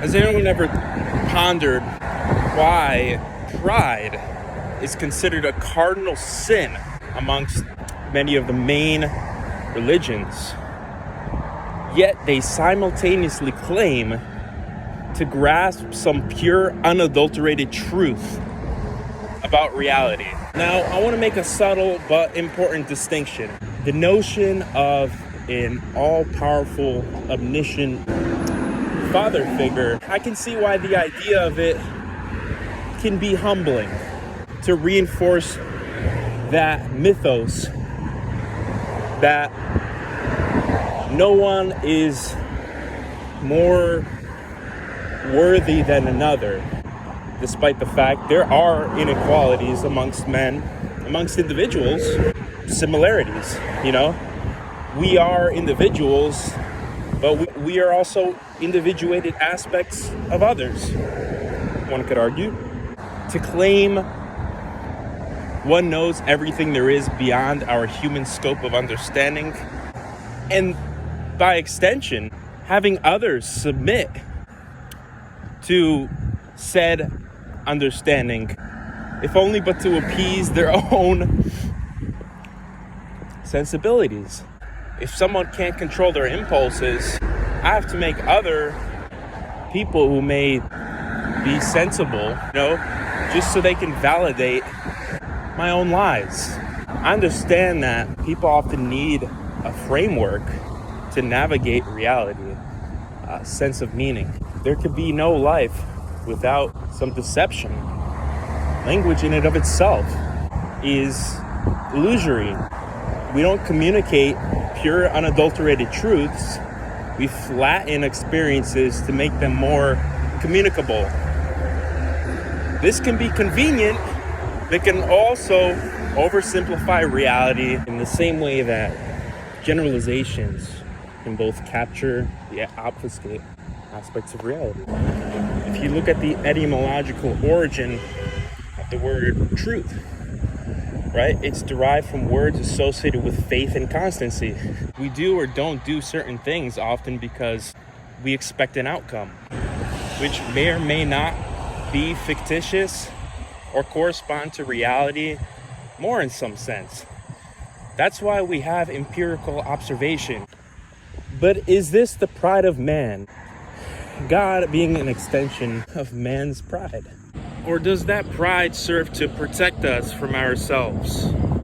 Has anyone ever pondered why pride is considered a cardinal sin amongst many of the main religions, yet they simultaneously claim to grasp some pure, unadulterated truth about reality? Now, I want to make a subtle but important distinction. The notion of an all-powerful, omniscient father figure, I can see why the idea of it can be humbling, to reinforce that mythos that no one is more worthy than another, despite the fact there are inequalities amongst men, amongst individuals, similarities. We are individuals, but we are also individuated aspects of others, one could argue. To claim one knows everything there is beyond our human scope of understanding, and by extension, having others submit to said understanding, if only but to appease their own sensibilities. If someone can't control their impulses, I have to make other people who may be sensible, just so they can validate my own lies. I understand that people often need a framework to navigate reality, a sense of meaning. There could be no life without some deception. Language in and of itself is illusory. We don't communicate pure, unadulterated truths. We flatten experiences to make them more communicable. This can be convenient. They can also oversimplify reality in the same way that generalizations can both capture the obfuscate aspects of reality. If you look at the etymological origin of the word truth, right? It's derived from words associated with faith and constancy. We do or don't do certain things often because we expect an outcome, which may or may not be fictitious or correspond to reality more in some sense. That's why we have empirical observation. But is this the pride of man? God being an extension of man's pride? Or does that pride serve to protect us from ourselves?